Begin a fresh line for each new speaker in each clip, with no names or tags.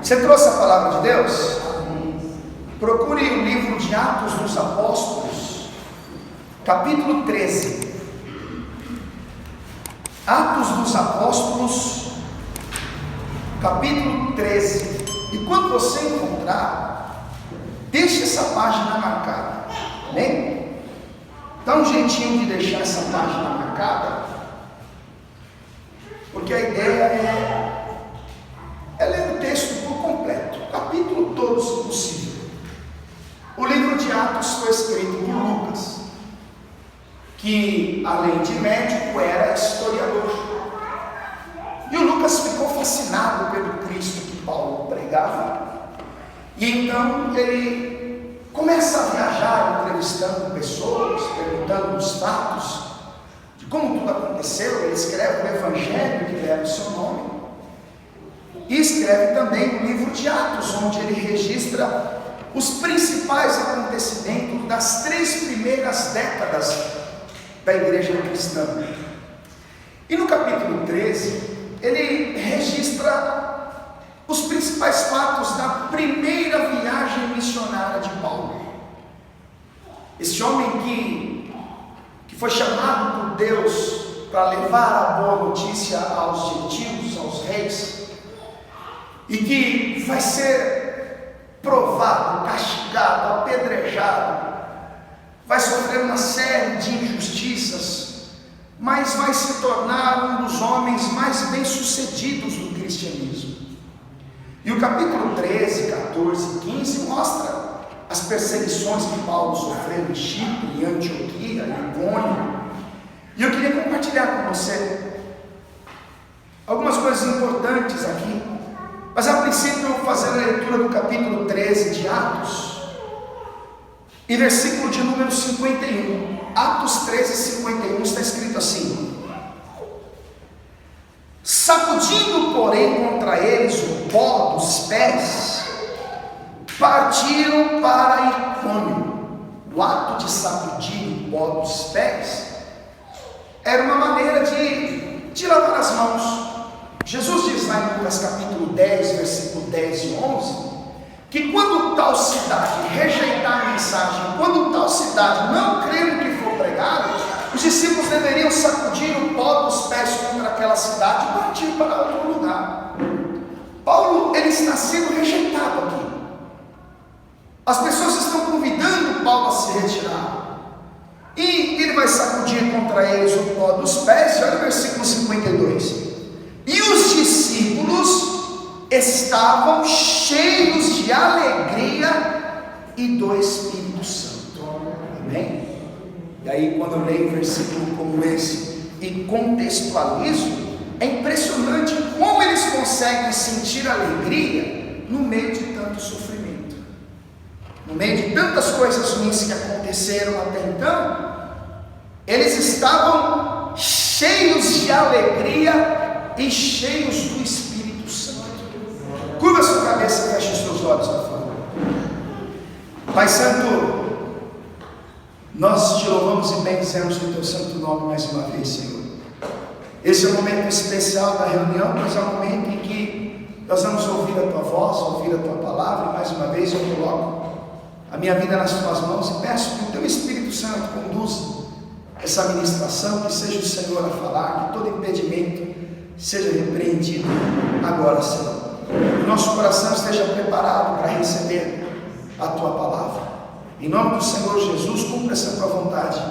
Você trouxe a palavra de Deus? Procure o livro de Atos dos Apóstolos, capítulo 13. Atos dos Apóstolos, capítulo 13. E quando você encontrar, deixe essa página marcada. Amém? Dá um jeitinho de deixar essa página marcada, porque a ideia é ler o texto por completo, o capítulo todo, se possível. O livro de Atos foi escrito por Lucas, que além de médico era historiador. E o Lucas ficou fascinado pelo Cristo que Paulo pregava, e então ele começa a viajar entrevistando pessoas, perguntando os fatos de como tudo aconteceu. Ele escreve o Evangelho que leva o seu nome, e escreve também o livro de Atos, onde ele registra os principais acontecimentos das 3 primeiras décadas da igreja cristã. E no capítulo 13, ele registra os principais fatos da primeira viagem missionária de Paulo. Esse homem que foi chamado por Deus para levar a boa notícia aos gentios, aos reis, e que vai ser provado, castigado, apedrejado, vai sofrer uma série de injustiças, mas vai se tornar um dos homens mais bem-sucedidos do cristianismo. E o capítulo 13, 14 e 15 mostra as perseguições que Paulo sofreu em Chipre, em Antioquia, em Icônio. E eu queria compartilhar com você algumas coisas importantes aqui. Mas a princípio eu vou fazer a leitura do capítulo 13 de Atos, e versículo de número 51. Atos 13, 51 está escrito assim: sacudindo, porém, contra eles o pó dos pés, partiram para Icônio. O ato de sacudir o pó dos pés era uma maneira de lavar as mãos. Jesus diz lá em Lucas capítulo 10, versículo 10 e 11, que quando tal cidade rejeitar a mensagem, quando tal cidade não crer no que for pregado, os discípulos deveriam sacudir o pó dos pés contra aquela cidade e partir para outro lugar. Paulo, ele está sendo rejeitado aqui. As pessoas estão convidando Paulo a se retirar, e ele vai sacudir contra eles o pó dos pés. E olha o versículo 52. E os discípulos estavam cheios de alegria e do Espírito Santo. Amém? E aí, quando eu leio um versículo como esse e contextualizo, é impressionante como eles conseguem sentir alegria no meio de tanto sofrimento, no meio de tantas coisas ruins que aconteceram até então. Eles estavam cheios de alegria e cheios do Espírito Santo. Curva a sua cabeça e feche os seus olhos, por favor. Pai Santo, nós te louvamos e bendizemos o teu santo nome mais uma vez, Senhor. Esse é o momento especial da reunião, mas é o momento em que nós vamos ouvir a tua voz, ouvir a tua palavra. E mais uma vez eu coloco a minha vida nas tuas mãos e peço que o teu Espírito Santo conduza essa ministração, que seja o Senhor a falar, que todo impedimento seja repreendido agora, Senhor. Que o nosso coração esteja preparado para receber a tua palavra. Em nome do Senhor Jesus, cumpra essa tua vontade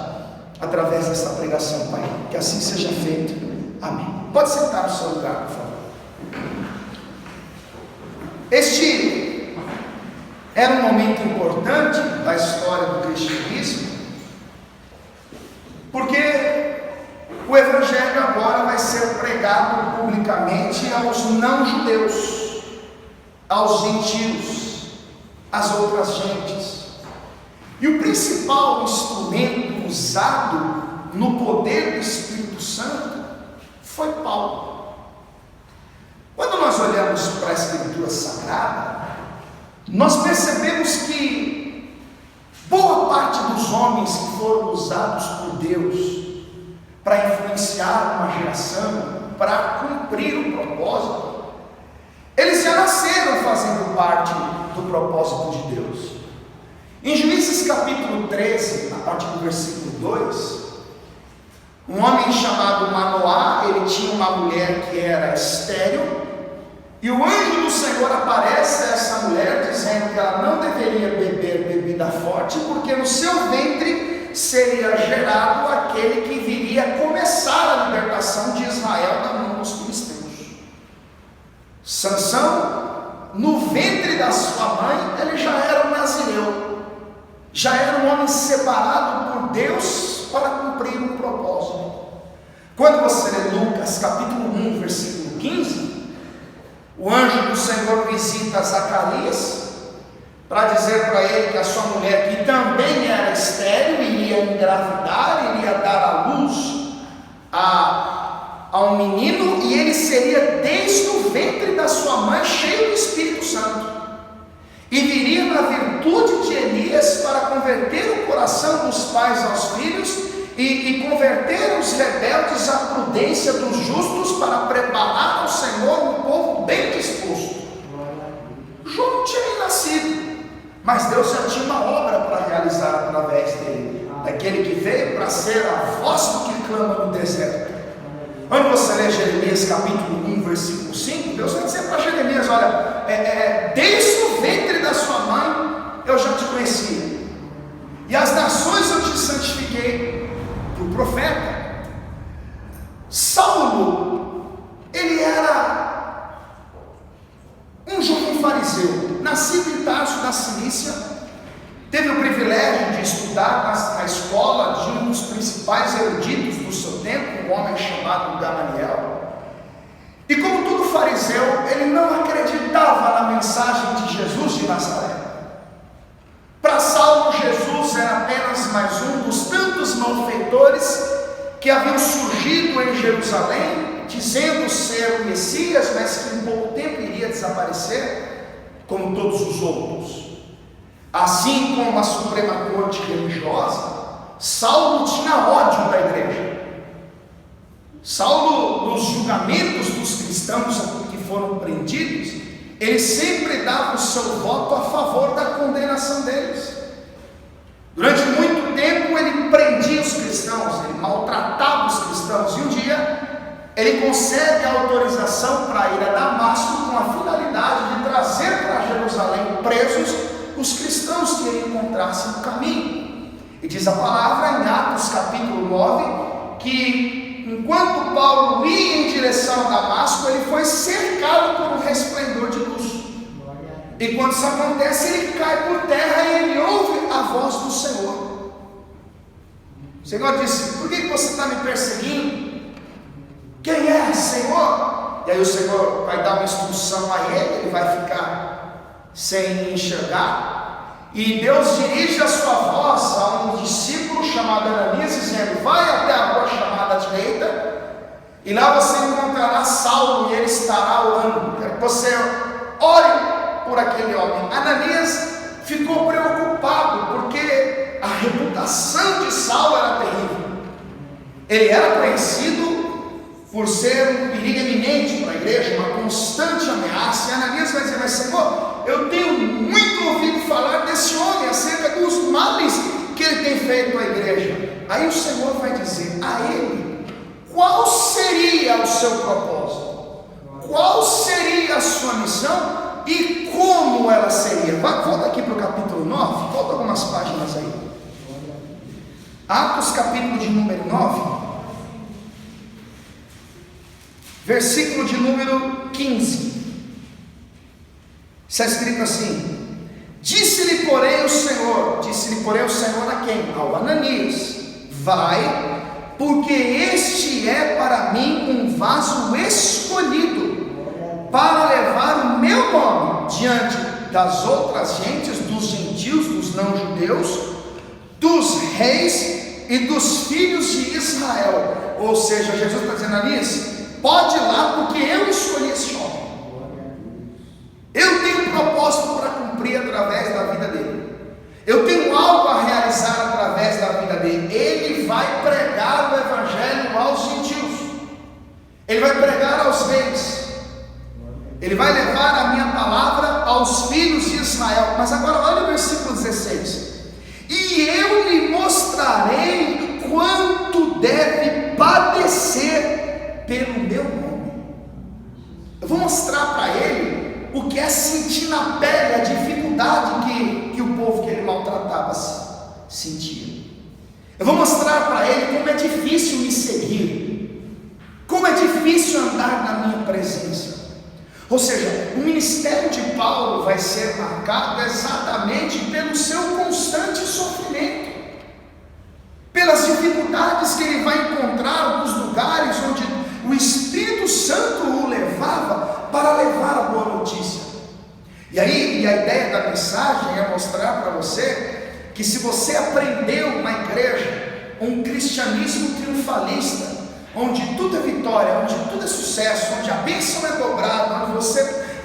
através dessa pregação, Pai. Que assim seja feito. Amém. Pode sentar no seu lugar, por favor. Este era um momento importante da história do cristianismo, porque o Evangelho agora vai ser pregado publicamente aos não-judeus, aos gentios, às outras gentes. E o principal instrumento usado no poder do Espírito Santo foi Paulo. Quando nós olhamos para a Escritura Sagrada, nós percebemos que boa parte dos homens que foram usados por Deus para influenciar uma geração, para cumprir o propósito, Eles já nasceram fazendo parte do propósito de Deus. Em Juízes capítulo 13, a partir do versículo 2, um homem chamado Manoá, ele tinha uma mulher que era estéril, e o anjo do Senhor aparece a essa mulher dizendo que ela não deveria beber bebida forte, porque no seu ventre seria gerado aquele que viria começar a libertação de Israel da mão dos filisteus. Sansão, no ventre da sua mãe, ele já era um nazireu, já era um homem separado por Deus para cumprir um propósito. Quando você lê Lucas capítulo 1, versículo 15, o anjo do Senhor visita Zacarias para dizer para ele que a sua mulher, que também era estéril, iria engravidar, iria dar à luz a um menino, e ele seria desde o ventre da sua mãe cheio do Espírito Santo, e viria na virtude de Elias para converter o coração dos pais aos filhos e converter os rebeldes à prudência dos justos, para preparar ao Senhor um povo bem disposto. João não tinha nem nascido, mas Deus já tinha uma obra para realizar através dele, daquele que veio para ser a voz do que clama no deserto. Quando você lê Jeremias capítulo 1, versículo 5, Deus vai dizer para Jeremias: olha, desde o ventre da sua mãe eu já te conhecia, e as nações eu te santifiquei. Para o profeta Saulo, ele era um jovem fariseu, nascido em Tarso da Cilícia, teve o privilégio de estudar na escola de um dos principais eruditos do seu tempo, um homem chamado Gamaliel. E como todo fariseu, ele não acreditava na mensagem de Jesus de Nazaré. Para Saulo, Jesus era apenas mais um dos tantos malfeitores que haviam surgido em Jerusalém, dizendo ser o Messias, mas que em pouco tempo iria desaparecer, como todos os outros. Assim como a Suprema Corte religiosa, Saulo tinha ódio da igreja. Saulo, nos julgamentos dos cristãos que foram prendidos, ele sempre dava o seu voto a favor da condenação deles. Durante muito tempo ele prendia os cristãos, ele maltratava os cristãos, e um dia ele concede a autorização para ir a Damasco com a finalidade de trazer para Jerusalém presos os cristãos que ele encontrasse no caminho. E diz a palavra em Atos capítulo 9 que enquanto Paulo ia em direção a Damasco, ele foi cercado por um resplendor de luz. E quando isso acontece, ele cai por terra e ele ouve a voz do Senhor. O Senhor disse: por que você está me perseguindo? Quem é, Senhor? E aí o Senhor vai dar uma instrução a ele vai ficar sem enxergar. E Deus dirige a sua voz a um discípulo chamado Ananias, dizendo: vai até a rua chamada direita, e lá você encontrará Saulo, e ele estará orando. Quero que você ore por aquele homem. Ananias ficou preocupado, porque a reputação de Saulo era terrível. Ele era conhecido por ser um perigo eminente para a igreja, uma constante ameaça. E Ananias vai dizer: mas Senhor, eu tenho muito ouvido falar desse homem, acerca dos males que ele tem feito à igreja. Aí o Senhor vai dizer a ele qual seria o seu propósito, qual seria a sua missão e como ela seria. Volta aqui para o capítulo 9, volta algumas páginas aí. Atos capítulo de número 9, versículo de número 15. Está escrito assim: disse-lhe porém o Senhor a quem? Ao Ananias: vai, porque este é para mim um vaso escolhido para levar o meu nome diante das outras gentes, dos gentios, dos não-judeus, dos reis e dos filhos de Israel. Ou seja, Jesus está dizendo: Ananias, pode ir lá, porque eu escolhi esse homem. Eu tenho um propósito para cumprir através da vida dele. Eu tenho algo a realizar através da vida dele. Ele vai pregar o evangelho aos gentios. Ele vai pregar aos reis. Ele vai levar a minha palavra aos filhos de Israel. Mas agora olha o versículo 16. E eu lhe mostrarei quanto deve padecer pelo meu nome. Eu vou mostrar para ele o que é sentir na pele a dificuldade que o povo que ele maltratava sentia. Eu vou mostrar para ele como é difícil me seguir, como é difícil andar na minha presença. Ou seja, o ministério de Paulo vai ser marcado exatamente pelo seu constante sofrimento, pelas dificuldades que ele vai encontrar nos lugares onde o Espírito Santo o levava para levar a boa notícia. E a ideia da mensagem é mostrar para você que se você aprendeu na igreja um cristianismo triunfalista, onde tudo é vitória, onde tudo é sucesso, onde a bênção é dobrada, onde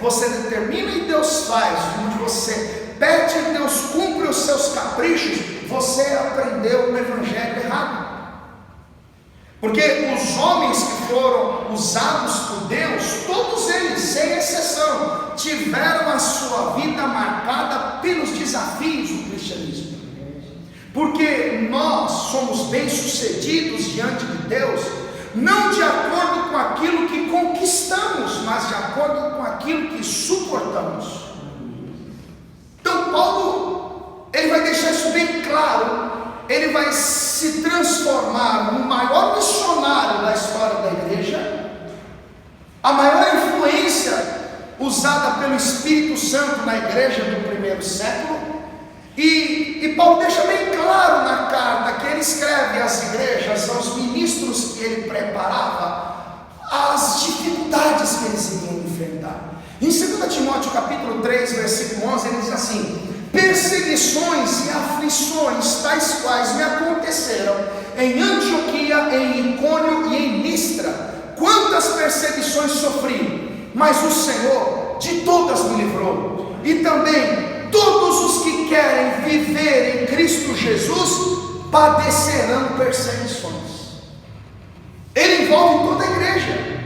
você determina e Deus faz, onde você pede e Deus cumpre os seus caprichos, você aprendeu o evangelho errado. Porque os homens que foram usados por Deus, todos eles, sem exceção, tiveram a sua vida marcada pelos desafios do cristianismo. Porque nós somos bem-sucedidos diante de Deus, não de acordo com aquilo que conquistamos, mas de acordo com aquilo que suportamos. Então Paulo, ele vai deixar isso bem claro. Ele vai se transformar no maior missionário da história da igreja, a maior influência usada pelo Espírito Santo na igreja do primeiro século. E Paulo deixa bem claro na carta que ele escreve às igrejas, aos ministros que ele preparava, as dificuldades que eles iriam enfrentar. Em 2 Timóteo capítulo 3, versículo 11, ele diz assim: perseguições e aflições tais quais me aconteceram em Antioquia, em Icônio e em Listra. Quantas perseguições sofri, mas o Senhor de todas me livrou. E também todos os que querem viver em Cristo Jesus padecerão perseguições. Ele envolve toda a igreja,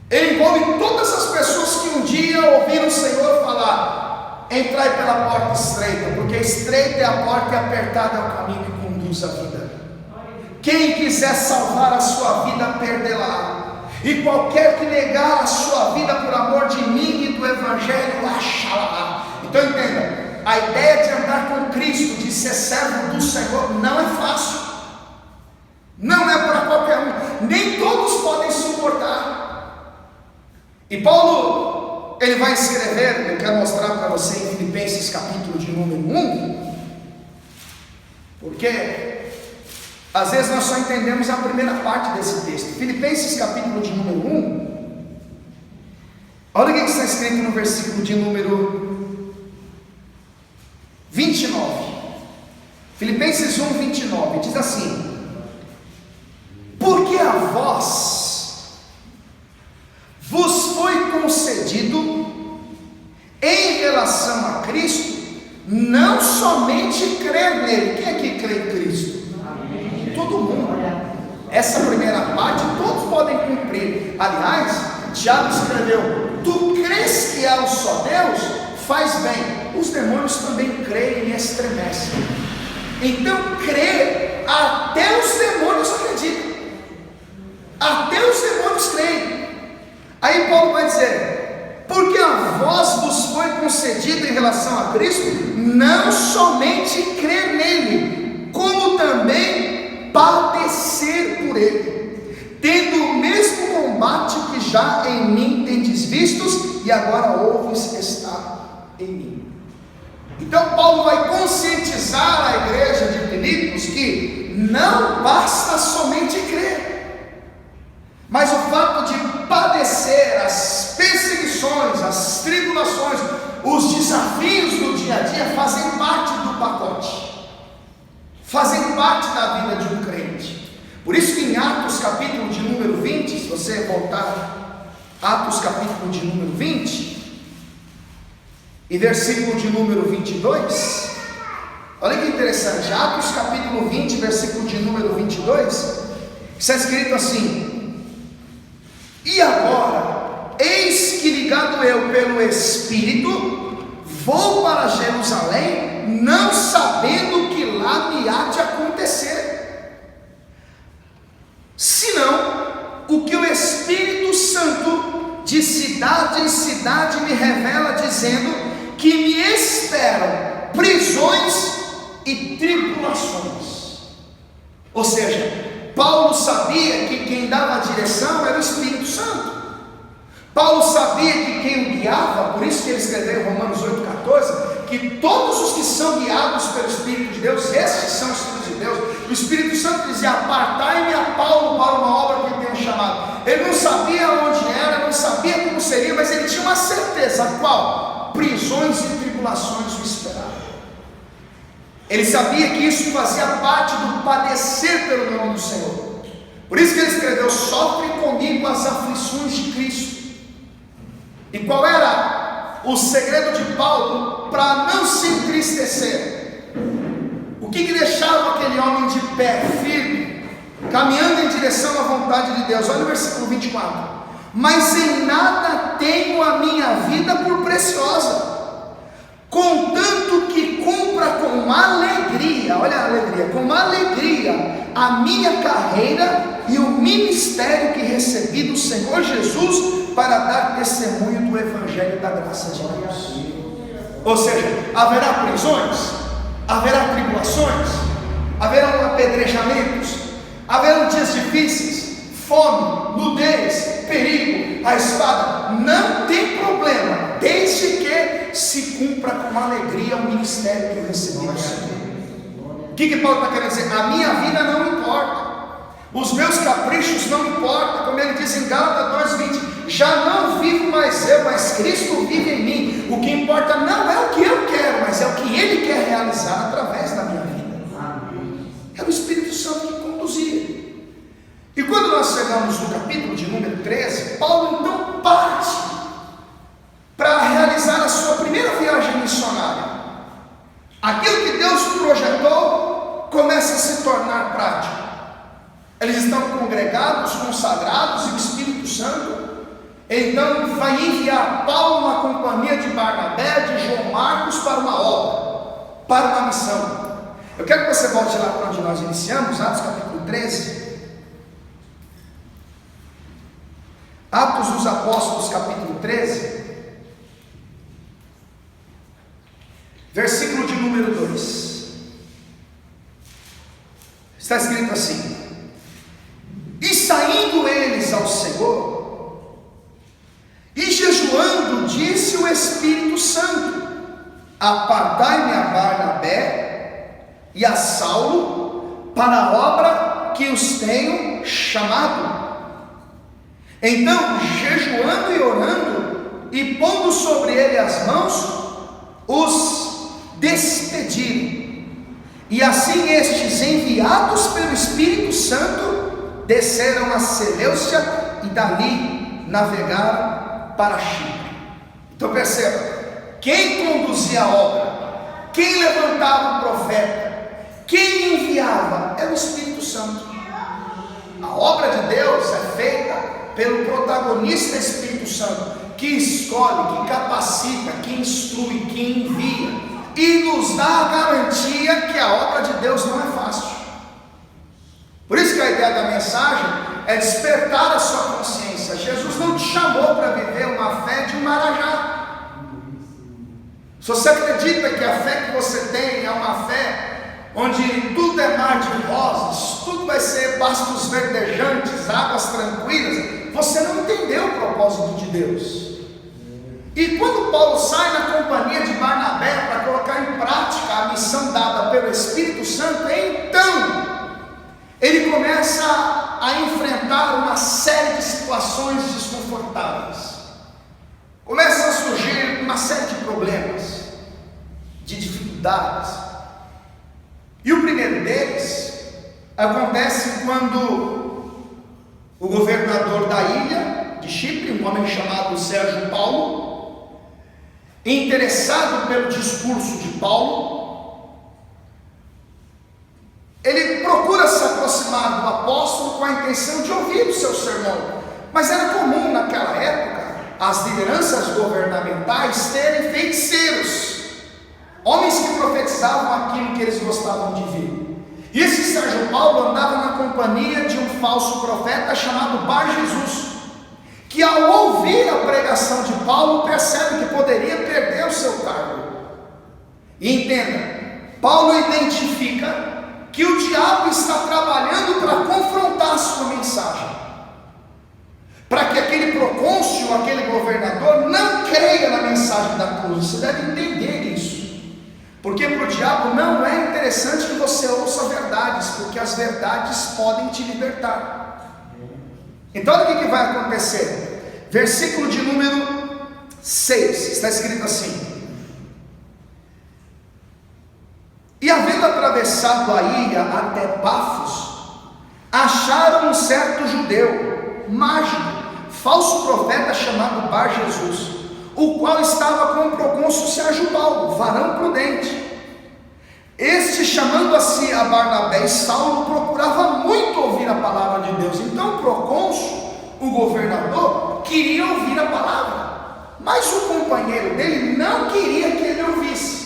ele envolve todas as pessoas que um dia ouviram o Senhor falar: entrai pela porta estreita, porque estreita é a porta e apertada é o caminho que conduz à vida. Quem quiser salvar a sua vida, perdê-la, e qualquer que negar a sua vida por amor de mim e do Evangelho, achá-la. Então entenda, a ideia de andar com Cristo, de ser servo do Senhor, não é fácil, não é para qualquer um, nem todos podem suportar. E Paulo, ele vai escrever, eu quero mostrar para você em Filipenses capítulo de número 1, porque às vezes nós só entendemos a primeira parte desse texto. Filipenses capítulo de número 1, olha o que está escrito no versículo de número 29, Filipenses 1, 29, diz assim: porque a vós vos foi concedido em relação a Cristo, não somente crer nele. Quem é que crê em Cristo? Amém. Todo mundo. Essa primeira parte todos podem cumprir. Aliás, Tiago escreveu: tu crês que há um só Deus? Faz bem. Os demônios também creem e estremecem. Então crer, até os demônios acreditam, até os demônios creem. Aí Paulo vai dizer: porque a vós vos foi concedido em relação a Cristo, não somente crer nele, como também padecer por ele, tendo o mesmo combate que já em mim tendes vistos, e agora ouves estar em mim. Então Paulo vai conscientizar a igreja de Filipos que não basta somente crer, mas o fato de padecer as perseguições, as tribulações, os desafios do dia a dia fazem parte do pacote, fazem parte da vida de um crente. Por isso que em Atos capítulo de número 20, se você voltar Atos capítulo de número 20 e versículo de número 22, olha que interessante, Atos capítulo 20, versículo de número 22, está escrito assim: e agora, eis que ligado ensinado eu pelo Espírito, vou para Jerusalém, não sabendo o que lá me há de acontecer, senão o que o Espírito Santo de cidade em cidade me revela, dizendo que me esperam prisões e tribulações. Ou seja, Paulo sabia que quem dava a direção era o Espírito Santo. Paulo sabia que quem o guiava, por isso que ele escreveu em Romanos 8,14, que todos os que são guiados pelo Espírito de Deus, estes são os filhos de Deus. O Espírito Santo dizia: apartai-me a Paulo para uma obra que ele tem chamado. Ele não sabia onde era, não sabia como seria, mas ele tinha uma certeza. Qual? Prisões e tribulações o esperavam. Ele sabia que isso fazia parte do padecer pelo nome do Senhor. Por isso que ele escreveu: sofre comigo as aflições de Cristo. E qual era o segredo de Paulo para não se entristecer? O que deixava aquele homem de pé, firme, caminhando em direção à vontade de Deus? Olha o versículo 24: mas em nada tenho a minha vida por preciosa, contanto que cumpra com alegria, olha a alegria, com alegria a minha carreira e o ministério que recebi do Senhor Jesus, para dar testemunho do Evangelho da graça de Deus. Ou seja, haverá prisões, haverá tribulações, haverão apedrejamentos, haverão dias difíceis, fome, nudez, perigo, a espada. Não tem problema, desde que se cumpra com alegria o ministério que eu recebi do Senhor. O que Paulo está querendo dizer? A minha vida não importa, os meus caprichos não importam, como ele diz em Gálatas 2,20: já não vivo mais eu, mas Cristo vive em mim. O que importa não é o que eu quero, mas é o que Ele quer realizar através da minha vida. É o Espírito Santo que conduzia. E quando nós chegamos no capítulo de número 13, Paulo então parte para realizar a sua primeira viagem missionária. Aquilo que Deus projetou começa a se tornar prático. Eles estão congregados, consagrados, e o Espírito Santo então vai enviar Paulo na companhia de Barnabé, de João Marcos, para uma obra, para uma missão. Eu quero que você volte lá para onde nós iniciamos, Atos capítulo 13. Atos dos Apóstolos capítulo 13, versículo de número 2. Está escrito assim: e saindo eles ao Senhor, e jejuando, disse o Espírito Santo: apartai-me a Barnabé e a Saulo para a obra que os tenho chamado. Então, jejuando e orando, e pondo sobre ele as mãos, os despediram. E assim estes, enviados pelo Espírito Santo, desceram a Seleucia e dali navegaram para Chipre. Então perceba, quem conduzia a obra, quem levantava o profeta, quem enviava, é o Espírito Santo. A obra de Deus é feita pelo protagonista Espírito Santo, que escolhe, que capacita, que instrui, que envia, e nos dá a garantia que a obra de Deus não é fácil. Por isso que a ideia da mensagem é despertar a sua consciência. Jesus não te chamou para viver uma fé de um marajá. Se você acredita que a fé que você tem é uma fé onde tudo é mar de rosas, tudo vai ser pastos verdejantes, águas tranquilas, você não entendeu o propósito de Deus. E quando Paulo sai na companhia de Barnabé para colocar em prática a missão dada pelo Espírito Santo, então ele começa a enfrentar uma série de situações desconfortáveis. Começa a surgir uma série de problemas, de dificuldades. E o primeiro deles acontece quando o governador da ilha de Chipre, um homem chamado Sérgio Paulo, interessado pelo discurso de Paulo, ele procura se aproximar do apóstolo com a intenção de ouvir o seu sermão. Mas era comum naquela época as lideranças governamentais terem feiticeiros, homens que profetizavam aquilo que eles gostavam de ver. E esse Sérgio Paulo andava na companhia de um falso profeta chamado Bar Jesus, que ao ouvir a pregação de Paulo, percebe que poderia perder o seu cargo. E entenda, Paulo identifica que o diabo está trabalhando para confrontar a sua mensagem, para que aquele procônsul, aquele governador, não creia na mensagem da cruz. Você deve entender isso, porque para o diabo não é interessante que você ouça verdades, porque as verdades podem te libertar. Então olha o que vai acontecer. Versículo de número 6, está escrito assim: e havendo atravessado a ilha até Pafos, acharam um certo judeu, mágico, falso profeta chamado Bar Jesus, o qual estava com o procônsul Sérgio Paulo, varão prudente. Este, chamando a si a Barnabé e Saulo, procurava muito ouvir a palavra de Deus. Então o procônsul, o governador, queria ouvir a palavra, mas o companheiro dele não queria que ele ouvisse.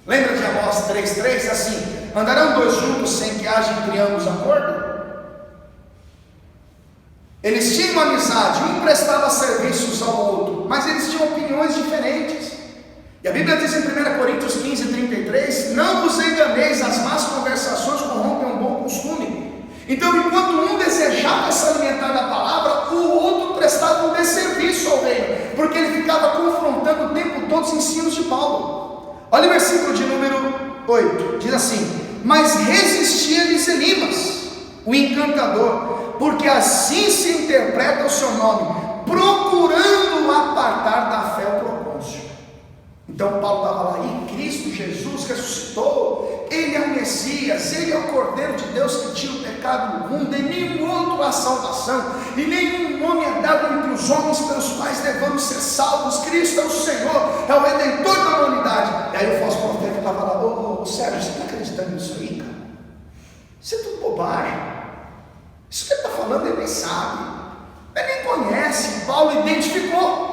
Lembra de Amós 3,3? Assim: andarão dois juntos sem que haja entre ambos acordo? Eles tinham amizade, um prestava serviços ao outro, mas eles tinham opiniões diferentes. E a Bíblia diz em 1 Coríntios 15:33: não vos enganeis, as más conversações corrompem um bom costume. Então, enquanto um desejava se alimentar da palavra, o outro prestava um desserviço ao reino, porque ele ficava confrontando o tempo todo os ensinos de Paulo. Olha o versículo de número 8, diz assim: mas resistia-lhes Elimas, o encantador, porque assim se interpreta o seu nome, procurando apartar da fé o procônsul. Então Paulo estava lá: e Cristo Jesus ressuscitou, Ele é o Messias, Ele é o Cordeiro de Deus que tira o pecado do mundo, e nenhum outro há salvação, e nenhum nome é dado entre os homens pelos quais devemos ser salvos. Cristo é o Senhor, é o Redentor da humanidade. E aí o falso profeta estava lá: ô Sérgio, você está acreditando nisso aí, cara? Isso é tudo bobagem, isso que ele está falando ele nem sabe, ele nem conhece. Paulo identificou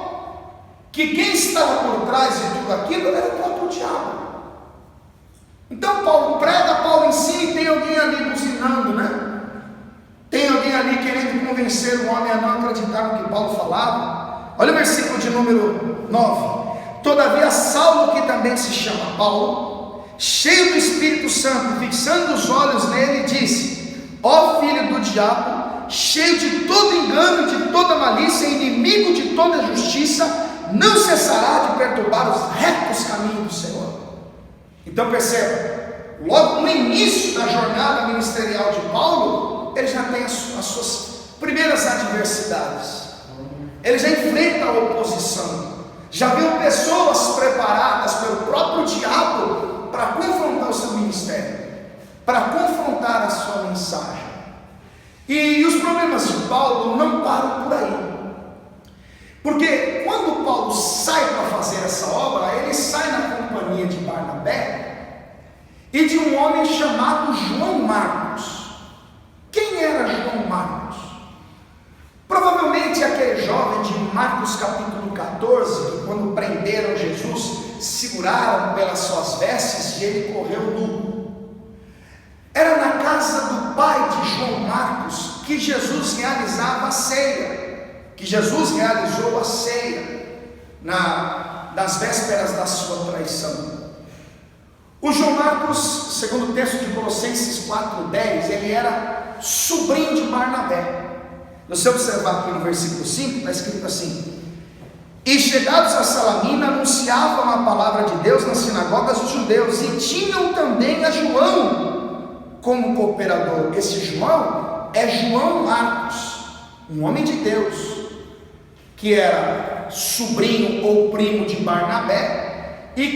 que quem estava por trás de tudo aquilo era o próprio diabo. Então Paulo prega, Paulo ensina, e tem alguém ali buzinando, né? Tem alguém ali querendo convencer o homem a não acreditar no que Paulo falava. Olha o versículo de número 9: todavia Saulo, que também se chama Paulo, cheio do Espírito Santo, fixando os olhos nele, disse: ó filho do diabo, cheio de todo engano e de toda malícia, inimigo de toda justiça, não cessará de perturbar os retos caminhos do Senhor. Então perceba, logo no início da jornada ministerial de Paulo, ele já tem as suas primeiras adversidades, ele já enfrenta a oposição, já viu pessoas preparadas pelo próprio diabo para confrontar o seu ministério, para confrontar a sua mensagem. E os problemas de Paulo não param por aí, porque quando Paulo sai para fazer essa obra, ele sai na companhia de Barnabé e de um homem chamado João Marcos. Quem era João Marcos? Provavelmente aquele jovem de Marcos capítulo 14, que quando prenderam Jesus, seguraram pelas suas vestes e ele correu nu. Era na casa do pai de João Marcos que Jesus realizava a ceia, que Jesus realizou a ceia nas vésperas da sua traição. O João Marcos, segundo o texto de Colossenses 4:10, ele era sobrinho de Barnabé. Se você observar aqui no versículo 5, está escrito assim: e chegados a Salamina, anunciavam a palavra de Deus nas sinagogas dos judeus, e tinham também a João como cooperador. Esse João é João Marcos, um homem de Deus, que era sobrinho ou primo de Barnabé, e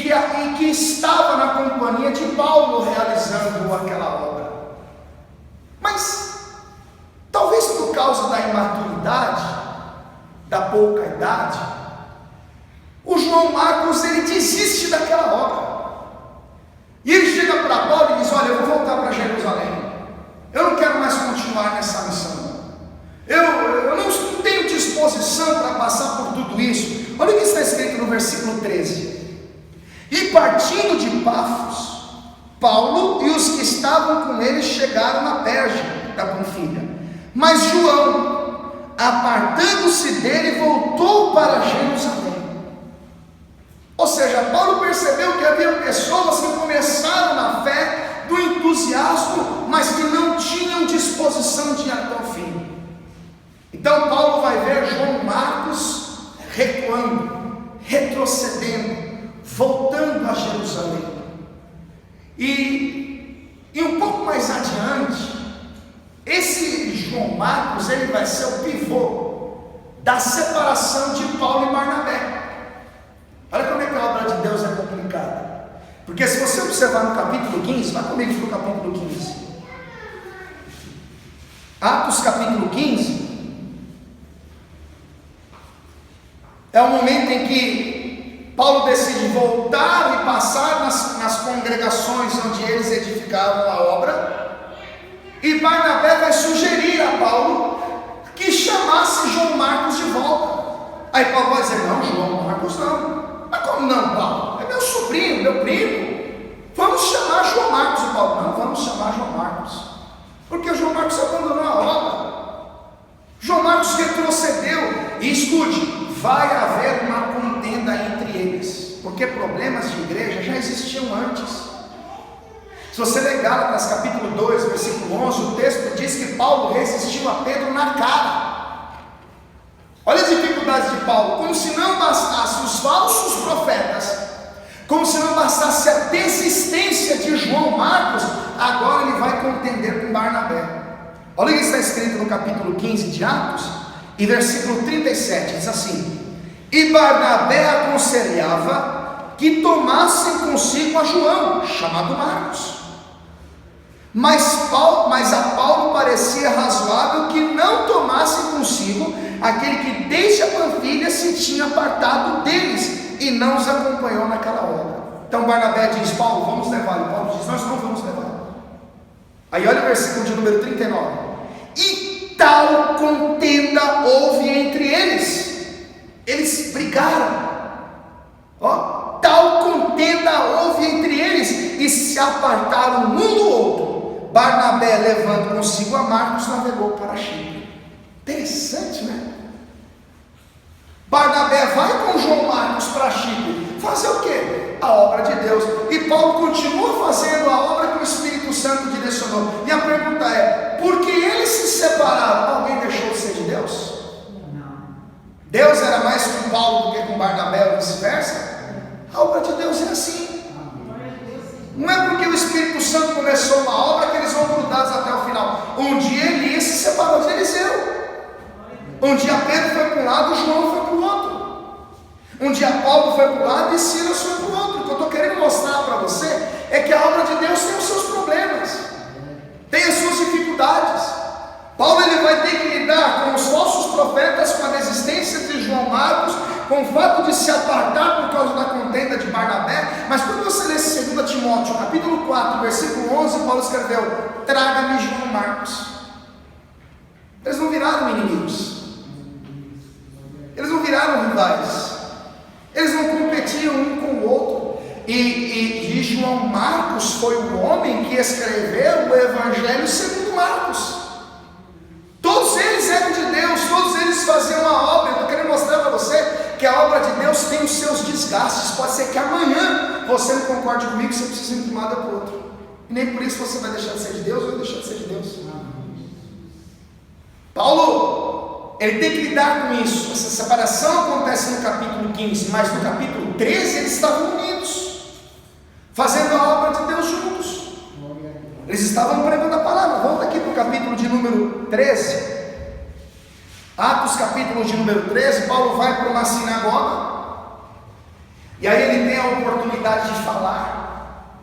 que estava na companhia de Paulo realizando aquela obra. Mas talvez por causa da imaturidade, da pouca idade, o João Marcos ele desiste daquela obra, e ele chega para Paulo e diz: olha, eu vou voltar para Jerusalém, eu não quero mais continuar nessa missão, eu não tenho disposição para passar por tudo isso. versículo 13. E partindo de Pafos, Paulo e os que estavam com ele chegaram na Perge da Panfilha. Mas João, apartando-se dele, voltou para Jerusalém. Ou seja, Paulo percebeu que havia pessoas que começaram na fé do entusiasmo, mas que não tinham disposição de ir até o fim. Então Paulo vai ver João Marcos recuando, retrocedendo, voltando a Jerusalém. E um pouco mais adiante, esse João Marcos, ele vai ser o pivô da separação de Paulo e Barnabé. Olha como é que a obra de Deus é complicada. Porque se você observar no capítulo 15, vai comigo no capítulo 15. Atos capítulo 15 é o momento em que Paulo decide voltar e passar nas congregações onde eles edificavam a obra. E Barnabé vai sugerir a Paulo que chamasse João Marcos de volta. Aí Paulo vai dizer: não, João Marcos não. Mas como não, Paulo? É meu sobrinho, meu primo. Vamos chamar João Marcos. E Paulo: não, vamos chamar João Marcos, porque João Marcos abandonou a obra. João Marcos retrocedeu. E escute, vai haver uma contenda entre eles, porque problemas de igreja já existiam antes. Se você ler Gálatas capítulo 2, versículo 11, o texto diz que Paulo resistiu a Pedro na cara. Olha as dificuldades de Paulo. Como se não bastasse os falsos profetas, como se não bastasse a desistência de João Marcos, agora ele vai contender com Barnabé. Olha o que está escrito no capítulo 15 de Atos, e versículo 37, diz assim: e Barnabé aconselhava que tomassem consigo a João, chamado Marcos. Mas a Paulo parecia razoável que não tomassem consigo aquele que desde a Panfilha se tinha apartado deles e não os acompanhou naquela obra. Então Barnabé diz: Paulo, vamos levar. E Paulo diz: nós não vamos levar. Aí olha o versículo de número 39. E tal contenda houve entre eles. Eles brigaram. Tal contenda houve entre eles e se apartaram um do outro. Barnabé, levando consigo a Marcos, navegou para Chipre. Interessante, né? Barnabé vai com João Marcos para Chipre fazer o quê? A obra de Deus. E Paulo continua fazendo a obra que o Espírito Santo direcionou. E a pergunta é: por que eles se separaram? Alguém deixou de ser de Deus? Não. Deus era mais com Paulo do que com Barnabé ou vice-versa? A obra de Deus é assim. Não é porque o Espírito Santo começou uma obra que eles vão grudados até o final. Um dia Elias se separou de Eliseu. Um dia Pedro foi para um lado, João foi para o outro. Um dia Paulo foi para um lado e Silas foi para o outro. O que eu estou querendo mostrar para você é que a obra de Deus tem os seus problemas, tem as suas dificuldades. Paulo ele vai ter que lidar com os falsos profetas, com a desistência de João Marcos, com o fato de se apartar por causa da contenda de Barnabé. Mas quando você lê 2 Timóteo capítulo 4, versículo 11, Paulo escreveu: traga-me João Marcos. Eles não viraram inimigos, eles não viraram rivais, eles não competiam um com o outro. E João Marcos foi o homem que escreveu o Evangelho segundo Marcos. Todos eles eram de Deus, todos eles faziam a obra. Eu estou querendo mostrar para você que a obra de Deus tem os seus desgastes. Pode ser que amanhã você não concorde comigo, você precisa ir de um lado para o outro. E nem por isso você vai deixar de ser de Deus ou vai deixar de ser de Deus. Paulo, ele tem que lidar com isso. Essa separação acontece no capítulo 15, mas no capítulo 13 eles estavam unidos, fazendo a obra de Deus juntos. Eles estavam pregando a palavra. Volta aqui para o capítulo de número 13. Atos capítulo de número 13. Paulo vai para uma sinagoga, e aí ele tem a oportunidade de falar.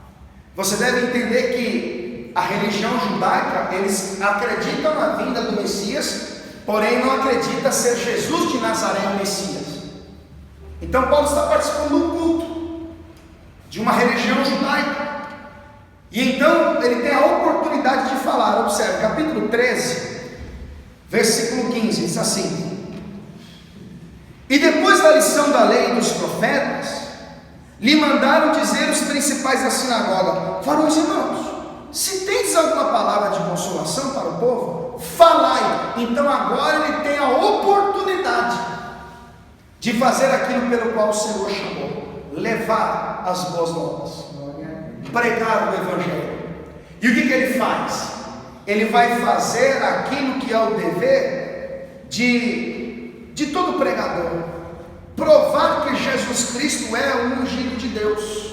Você deve entender que a religião judaica, eles acreditam na vinda do Messias, porém não acredita ser Jesus de Nazaré o Messias. Então Paulo está participando do culto de uma religião judaica, e então ele tem a oportunidade de falar. Observe, capítulo 13, versículo 15, diz assim: E depois da lição da lei e dos profetas, lhe mandaram dizer os principais da sinagoga: varões irmãos, se tendes alguma palavra de consolação para o povo, falai. Então agora ele tem a oportunidade de fazer aquilo pelo qual o Senhor chamou: levar as boas novas, pregar o Evangelho. E o que ele faz? Ele vai fazer aquilo que é o dever de todo pregador: provar que Jesus Cristo é o ungido de Deus.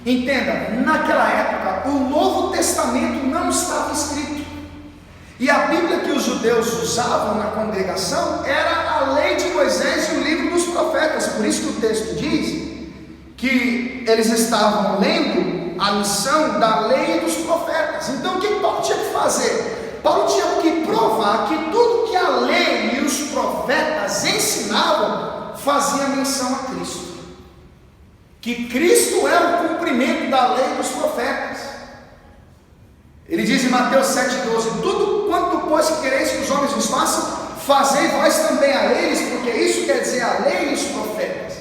Entenda, naquela época o Novo Testamento não estava escrito, e a Bíblia que os judeus usavam na congregação era a lei de Moisés e o livro dos profetas. Por isso que o texto diz que eles estavam lendo a lição da lei e dos profetas. Então o que Paulo tinha que fazer? Paulo tinha que provar que tudo que a lei e os profetas ensinavam fazia menção a Cristo, que Cristo é o cumprimento da lei e dos profetas. Ele diz em Mateus 7,12: tudo quanto pois que quereis que os homens vos façam, fazei vós também a eles, porque isso quer dizer a lei e os profetas.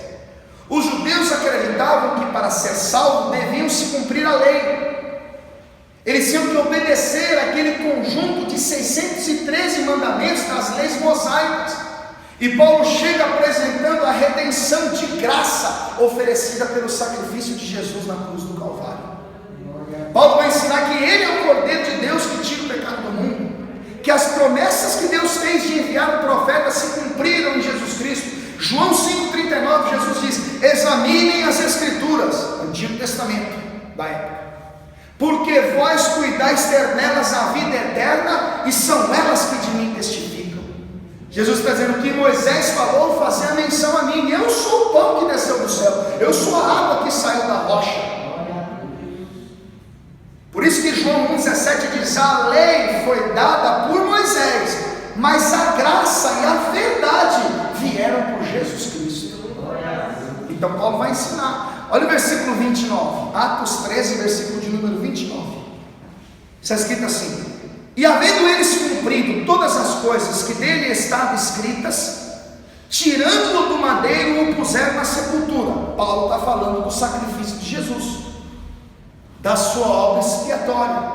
Os judeus acreditavam que para ser salvo deviam se cumprir a lei. Eles tinham que obedecer aquele conjunto de 613 mandamentos das leis mosaicas. E Paulo chega apresentando a redenção de graça oferecida pelo sacrifício de Jesus na cruz do Calvário. Paulo vai ensinar que ele é o Cordeiro de Deus que tira o pecado do mundo, que as promessas que Deus fez de enviar o profeta se cumpriram em Jesus Cristo. João 5,39, Jesus diz: examinem as Escrituras, Antigo Testamento da época, porque vós cuidais ter nelas a vida eterna, e são elas que de mim testificam. Jesus está dizendo que Moisés falou, fazia menção a mim: eu sou o pão que desceu do céu, eu sou a água que saiu da rocha. Por isso que João 1,17 diz: a lei foi dada por Moisés, mas a graça e a verdade vieram por Jesus Cristo. Então Paulo vai ensinar. Olha o versículo 29, Atos 13, versículo de número 29. Está escrito assim: e havendo eles cumprido todas as coisas que dele estavam escritas, tirando-o do madeiro, o puseram na sepultura. Paulo está falando do sacrifício de Jesus, da sua obra expiatória,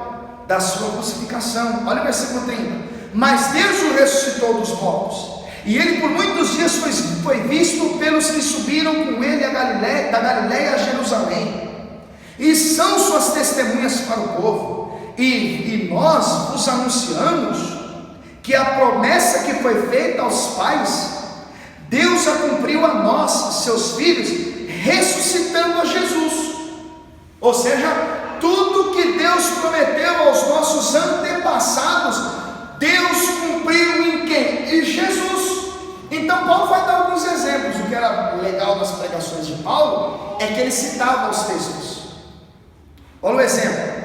da sua crucificação. Olha o versículo 30. Mas Deus o ressuscitou dos mortos, e ele por muitos dias foi visto pelos que subiram com ele da Galiléia a Jerusalém, e são suas testemunhas para o povo. E nós vos anunciamos que a promessa que foi feita aos pais, Deus a cumpriu a nós, seus filhos, ressuscitando a Jesus. Ou seja, tudo que Deus prometeu aos nossos antepassados, Deus cumpriu em quem? Em Jesus. Então Paulo vai dar alguns exemplos. O que era legal das pregações de Paulo é que ele citava os textos. Olha o exemplo,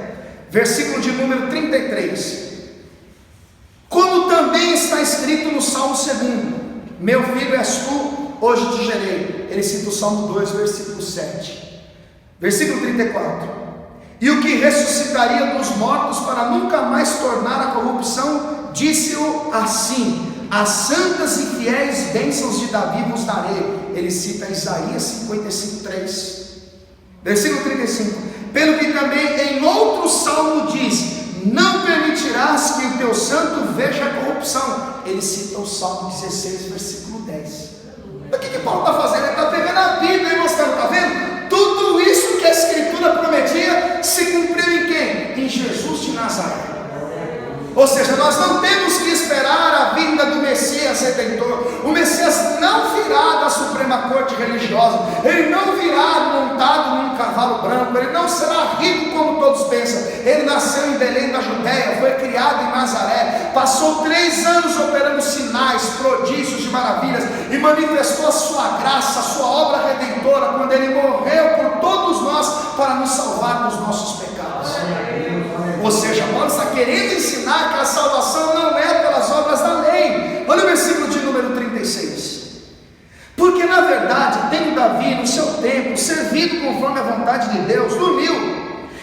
versículo de número 33. Como também está escrito no Salmo 2: meu filho és tu, hoje te gerei. Ele cita o Salmo 2, versículo 7. Versículo 34: e o que ressuscitaria dos mortos para nunca mais tornar a corrupção, disse-o assim: as santas e fiéis bênçãos de Davi vos darei. Ele cita Isaías 55, 3. Versículo 35: pelo que também em outro salmo diz: não permitirás que o teu santo veja a corrupção. Ele cita o Salmo 16, versículo 10. O que Paulo está fazendo? Ele está pegando a Bíblia e mostrando, está vendo? Tudo isso que a Escritura prometia se cumpriu em quem? Em Jesus de Nazaré. Ou seja, nós não temos que esperar a vinda do Messias Redentor. O Messias não virá da Suprema Corte Religiosa, ele não virá montado num cavalo branco, ele não será rico como todos pensam. Ele nasceu em Belém da Judéia, foi criado em Nazaré, passou 3 anos operando sinais, prodígios e maravilhas, e manifestou a sua graça, a sua obra redentora, quando ele morreu por todos nós para nos salvar dos nossos pecados. Ou seja, Paulo está querendo ensinar que a salvação não é pelas obras da lei. Olha o versículo de número 36. Porque na verdade, tendo Davi no seu tempo servido conforme a vontade de Deus, dormiu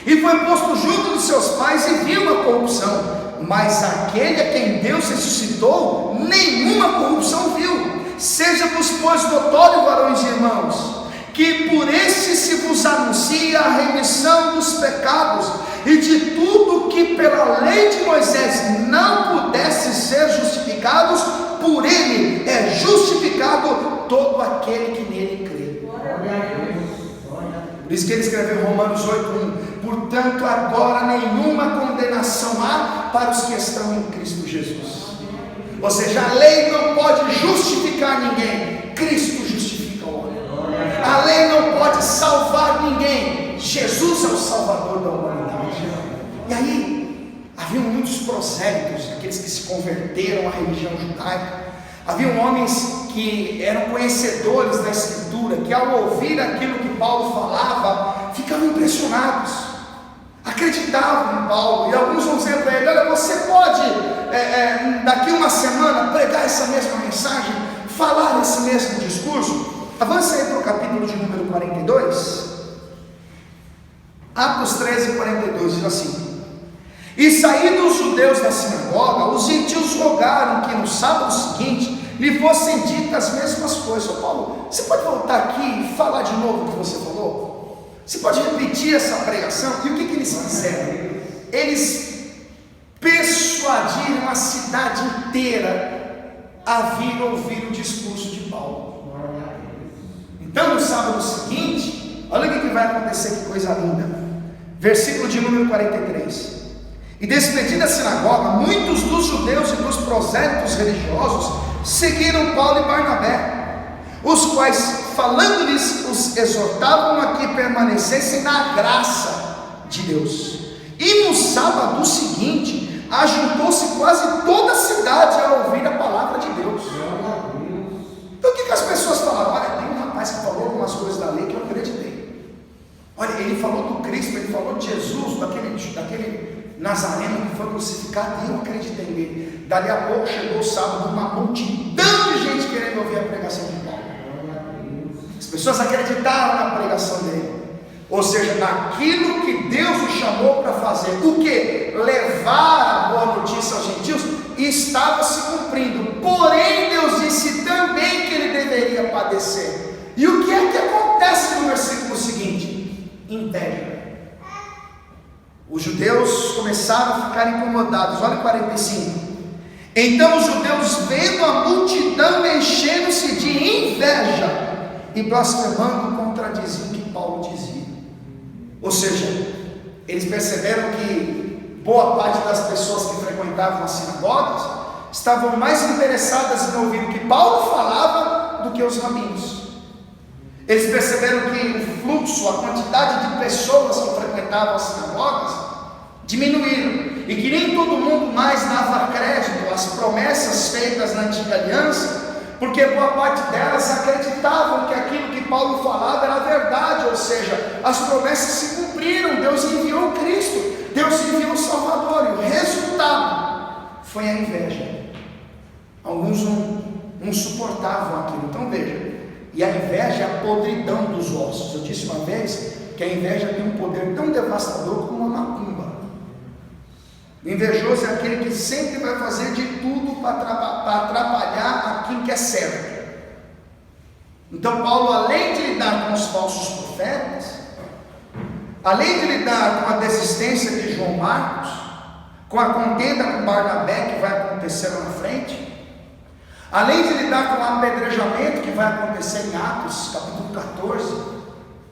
e foi posto junto dos seus pais e viu a corrupção. Mas aquele a quem Deus ressuscitou, nenhuma corrupção viu. seja-vos, pois, notório, varões e irmãos, que por este se vos anuncia a remissão dos pecados, e de tudo que pela lei de Moisés não pudesse ser justificados, por ele é justificado todo aquele que nele crê. Por isso que ele escreveu em Romanos 8:1: portanto agora nenhuma condenação há para os que estão em Cristo Jesus. Ou seja, a lei não pode justificar ninguém, Cristo justifica o homem. A lei não pode salvar ninguém, Jesus é o Salvador da humanidade. E aí, haviam muitos prosélitos, aqueles que se converteram à religião judaica. Haviam homens que eram conhecedores da Escritura, que ao ouvir aquilo que Paulo falava, ficavam impressionados, acreditavam em Paulo. E alguns vão dizer para ele: olha, você pode daqui uma semana pregar essa mesma mensagem, falar esse mesmo discurso? Avance aí para o capítulo de número 42, Atos 13:42, diz assim: e saídos os judeus da sinagoga, os gentios rogaram que no sábado seguinte lhe fossem ditas as mesmas coisas. Ô Paulo, você pode voltar aqui e falar de novo o que você falou? Você pode repetir essa pregação? E o que eles fizeram? Eles persuadiram a cidade inteira a vir ouvir o discurso de Paulo. Então no sábado seguinte, olha o que vai acontecer, que coisa linda. Versículo de número 43: e despedida a sinagoga, muitos dos judeus e dos prosélitos religiosos seguiram Paulo e Barnabé, os quais, falando-lhes, os exortavam a que permanecessem na graça de Deus. E no sábado seguinte, ajuntou-se quase toda a cidade a ouvir a palavra de Deus. Então o que as pessoas falaram? Olha, tem um rapaz que falou algumas coisas da lei que eu acreditei. Olha, ele falou do Cristo, ele falou de Jesus, daquele Nazareno que foi crucificado, e eu acreditei nele. Dali a pouco chegou o sábado, uma multidão de gente querendo ouvir a pregação de Paulo. As pessoas acreditaram na pregação dele, ou seja, naquilo que Deus o chamou para fazer. O que? Levar a boa notícia aos gentios. E estava se cumprindo. Porém Deus disse também que ele deveria padecer. E o que é que acontece no versículo seguinte? Inveja. Os judeus começaram a ficar incomodados. Olha o 45. Então os judeus, vendo a multidão, enchendo-se de inveja e blasfemando, contradiziam o que Paulo dizia. Ou seja, eles perceberam que boa parte das pessoas que frequentavam as sinagogas estavam mais interessadas em ouvir o que Paulo falava do que os rabinos. Eles perceberam que o fluxo, a quantidade de pessoas que frequentavam as sinagogas diminuíram, e que nem todo mundo mais dava crédito às promessas feitas na antiga aliança, porque boa parte delas acreditavam que aquilo que Paulo falava era verdade, ou seja, as promessas se cumpriram. Deus enviou Cristo, Deus enviou o Salvador, e o resultado foi a inveja. Alguns não suportavam aquilo. Então veja, e a inveja é a podridão dos ossos. Eu disse uma vez que a inveja tem um poder tão devastador como uma macumba. O invejoso é aquele que sempre vai fazer de tudo para atrapalhar aquilo que é certo. Então Paulo, além de lidar com os falsos profetas, além de lidar com a desistência de João Marcos, com a contenda com Barnabé que vai acontecer lá na frente, além de lidar com o apedrejamento que vai acontecer em Atos capítulo 14,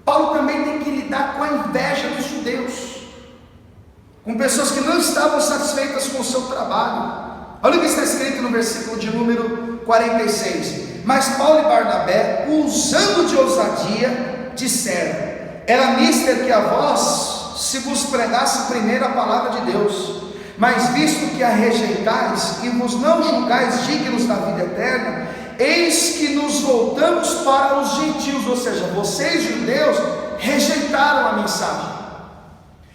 Paulo também tem que lidar com a inveja dos judeus, com pessoas que não estavam satisfeitas com o seu trabalho. Olha o que está escrito no versículo de número 46. Mas Paulo e Barnabé, usando de ousadia, disseram: era mister que a vós se vos pregasse primeiro a palavra de Deus, mas visto que a rejeitais e vos não julgais dignos da vida eterna, eis que nos voltamos para os gentios. Ou seja, vocês judeus rejeitaram a mensagem,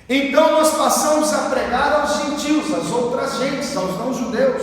então nós passamos a pregar aos gentios, às outras gentes, aos não judeus.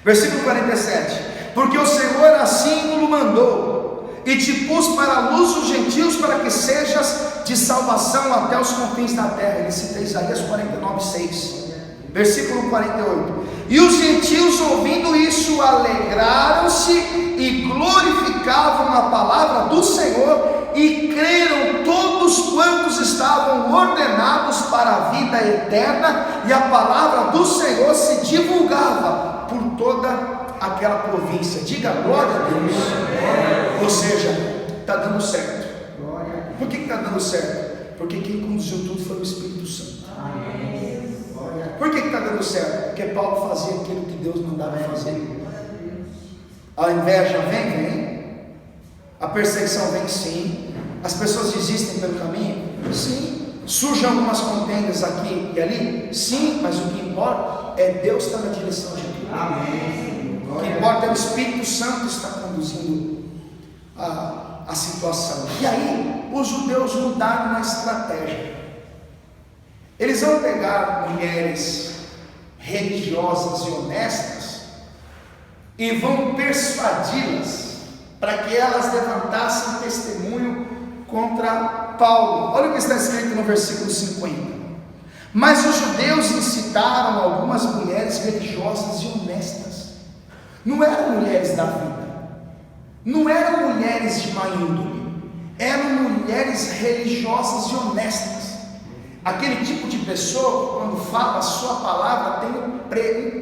Versículo 47. Porque o Senhor assim nos mandou, e te pus para a luz os gentios, para que sejas de salvação até os confins da terra. Ele cita Isaías 49:6. Versículo 48. E os gentios, ouvindo isso, alegraram-se santidade e glorificavam a palavra do Senhor, e creram todos quantos estavam ordenados para a vida eterna, e a palavra do Senhor se divulgava por toda aquela província. Diga glória a Deus. Ou seja, está dando certo. Por que está dando certo? Porque quem conduziu tudo foi o Espírito Santo. Por que está dando certo? Porque Paulo fazia aquilo que Deus mandava fazer. A inveja vem. A perseguição vem, sim. As pessoas desistem pelo caminho, sim. Surgem algumas contendas aqui e ali, sim. Mas o que importa é Deus estar na direção de tudo. Amém. O que importa é o Espírito Santo estar conduzindo a situação. E aí os judeus mudaram uma estratégia. Eles vão pegar mulheres religiosas e honestas e vão persuadi-las para que elas levantassem testemunho contra Paulo. Olha o que está escrito no versículo 50. Mas os judeus incitaram algumas mulheres religiosas e honestas. Não eram mulheres da vida, não eram mulheres de má índole, eram mulheres religiosas e honestas. Aquele tipo de pessoa que quando fala a sua palavra tem um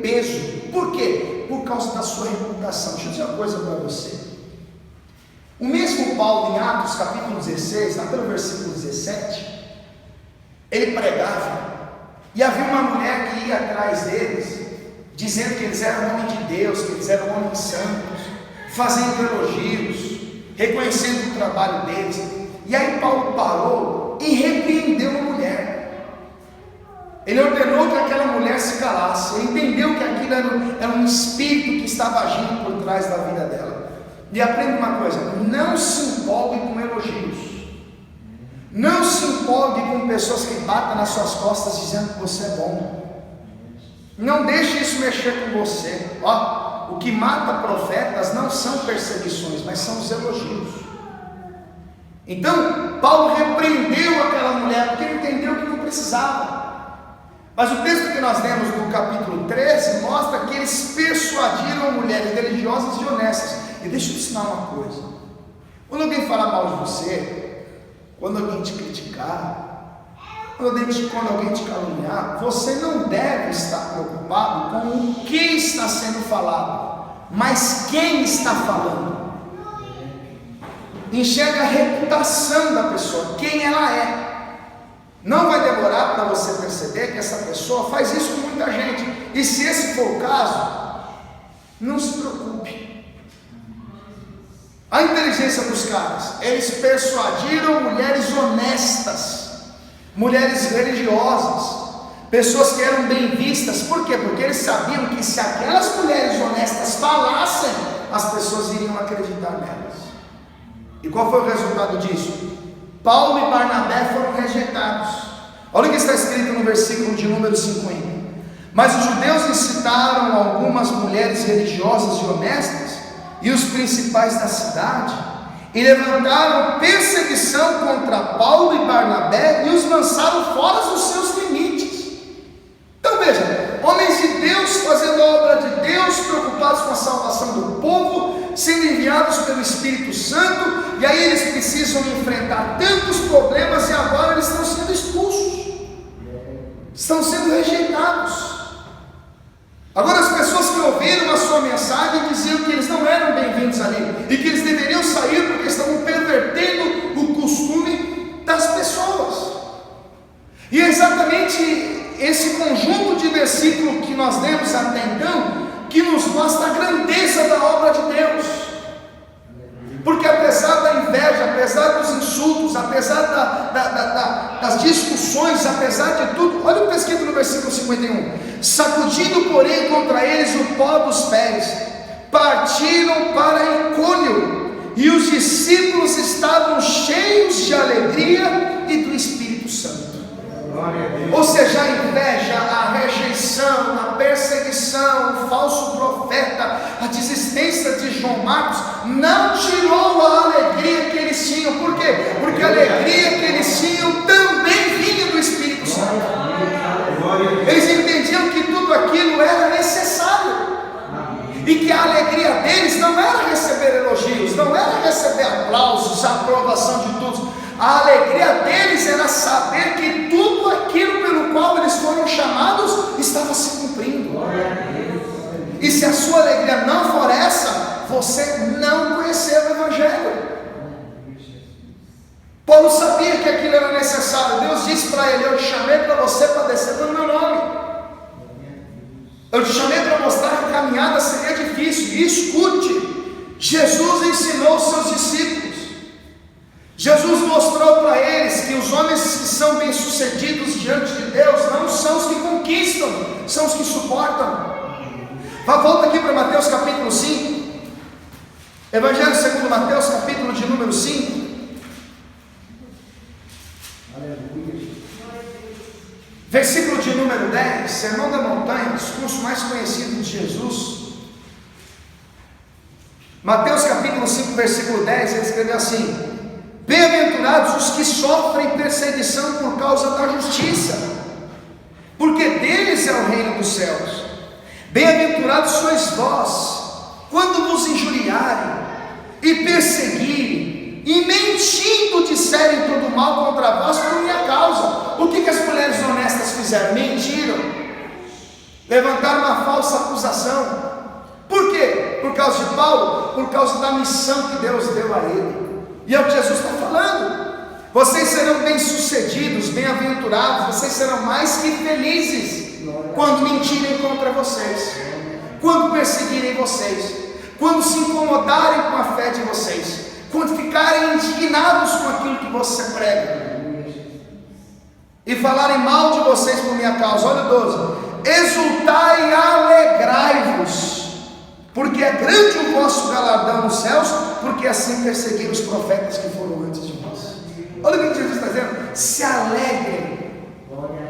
peso. Por quê? Por causa da sua reputação. Deixa eu dizer uma coisa para você. O mesmo Paulo, em Atos capítulo 16, lá pelo versículo 17, ele pregava, e havia uma mulher que ia atrás deles, dizendo que eles eram homens de Deus, que eles eram homens santos, fazendo elogios, reconhecendo o trabalho deles. E aí Paulo parou e repreendeu a mulher. Ele ordenou que aquela mulher se calasse. Ele entendeu que aquilo era um espírito que estava agindo por trás da vida dela. E aprenda uma coisa: não se empolgue com elogios. Não se empolgue com pessoas que batem nas suas costas dizendo que você é bom. Não deixe isso mexer com você. O que mata profetas não são perseguições, mas são os elogios. Então Paulo repreendeu aquela mulher, porque ele entendeu que não precisava. Mas o texto que nós lemos no capítulo 13 mostra que eles persuadiram mulheres religiosas e honestas. E deixa eu te ensinar uma coisa: quando alguém falar mal de você, quando alguém te criticar, quando alguém te caluniar, você não deve estar preocupado com o que está sendo falado, mas quem está falando. Enxerga a reputação da pessoa, quem ela é. Não vai demorar para você perceber que essa pessoa faz isso com muita gente. E se esse for o caso, não se preocupe. A inteligência dos caras, eles persuadiram mulheres honestas, mulheres religiosas, pessoas que eram bem vistas. Por quê? Porque eles sabiam que se aquelas mulheres honestas falassem, as pessoas iriam acreditar nelas. E qual foi o resultado disso? Paulo e Barnabé foram rejeitados. Olha o que está escrito no versículo de número 50. Mas os judeus incitaram algumas mulheres religiosas e honestas e os principais da cidade, e levantaram perseguição contra Paulo e Barnabé e os lançaram fora dos seus limites. Então veja, homens de Deus fazendo a obra de Deus, preocupados com a salvação do povo, sendo enviados pelo Espírito Santo, e aí eles precisam enfrentar tantos problemas, e agora eles estão sendo expulsos, estão sendo rejeitados. Agora as pessoas que ouviram a sua mensagem diziam que eles não eram bem-vindos ali, e que eles deveriam sair porque estavam pervertendo o costume das pessoas. E é exatamente esse conjunto de versículos que nós lemos até então que nos mostra a grandeza da obra de Deus. Porque apesar da inveja, apesar dos insultos, apesar das discussões, apesar de tudo, olha o que está escrito no versículo 51: sacudindo porém contra eles o pó dos pés, partiram para Icônio, e os discípulos estavam cheios de alegria e do Espírito Santo. Ou seja, a inveja, a rejeição, a perseguição, o falso profeta, a desistência de João Marcos não tirou a alegria que eles tinham. Por quê? Porque a alegria que eles tinham também vinha do Espírito Santo. Eles entendiam que tudo aquilo era necessário, e que a alegria deles não era era receber aplausos, a aprovação de todos. A alegria deles era saber que tudo aquilo pelo qual eles foram chamados estava se cumprindo. E se a sua alegria não for essa, você não conheceu o Evangelho. Paulo sabia que aquilo era necessário. Deus disse para ele: eu te chamei para você padecer pelo meu nome. Eu te chamei para mostrar que a caminhada seria difícil. E escute, Jesus ensinou os seus discípulos. Jesus mostrou para eles que os homens que são bem-sucedidos diante de Deus não são os que conquistam, são os que suportam. Volta aqui para Mateus capítulo 5. Evangelho segundo Mateus, capítulo de número 5. Versículo de número 10, Sermão da Montanha, discurso mais conhecido de Jesus. Mateus capítulo 5, versículo 10, ele escreveu assim: bem-aventurados os que sofrem perseguição por causa da justiça, porque deles é o reino dos céus. Bem-aventurados sois vós, quando vos injuriarem, e perseguirem, e mentindo disserem todo mal contra vós por minha causa. O que as mulheres honestas fizeram? Mentiram, levantaram uma falsa acusação. Por quê? Por causa de Paulo? Por causa da missão que Deus deu a ele. E é o que Jesus está falando: vocês serão bem-sucedidos, bem-aventurados, vocês serão mais que felizes quando mentirem contra vocês, quando perseguirem vocês, quando se incomodarem com a fé de vocês, quando ficarem indignados com aquilo que você prega e falarem mal de vocês por minha causa. Olha o 12: exultai e alegrai-vos, porque é grande o vosso galardão nos céus, porque assim perseguiram os profetas que foram antes de vós. Olha o que Jesus está dizendo: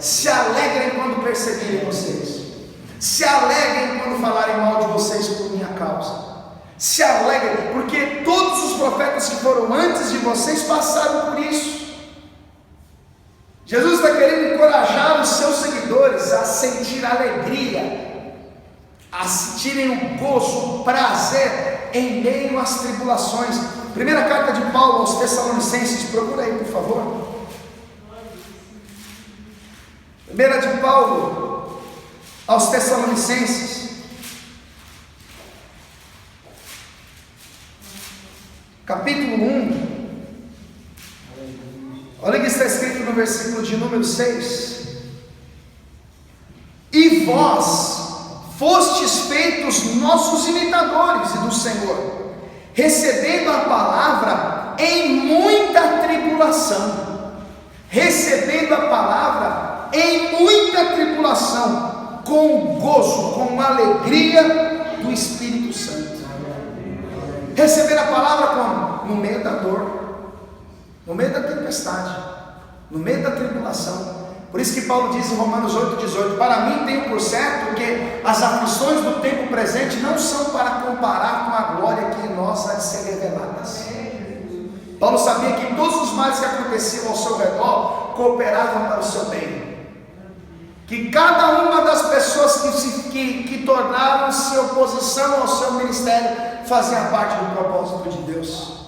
se alegrem quando perseguirem vocês, se alegrem quando falarem mal de vocês por minha causa, se alegrem, porque todos os profetas que foram antes de vocês passaram por isso. Jesus está querendo encorajar os seus seguidores a sentir alegria, a sentirem o gozo, o prazer em meio às tribulações. Primeira carta de Paulo aos Tessalonicenses, procura aí por favor. Primeira de Paulo aos Tessalonicenses, capítulo 1. Olha o que está escrito no versículo de número 6: e vós fostes feitos nossos imitadores e do Senhor, recebendo a palavra em muita tribulação, recebendo a palavra em muita tribulação, com gozo, com alegria do Espírito Santo. Receber a palavra como? No meio da dor, no meio da tempestade, no meio da tribulação. Por isso que Paulo diz em Romanos 8,18: para mim tenho por certo que as aflições do tempo presente não são para comparar com a glória que em nós há de ser reveladas. Paulo sabia que todos os males que aconteciam ao seu redor cooperavam para o seu bem, que cada uma das pessoas que tornaram-se oposição ao seu ministério fazia parte do propósito de Deus.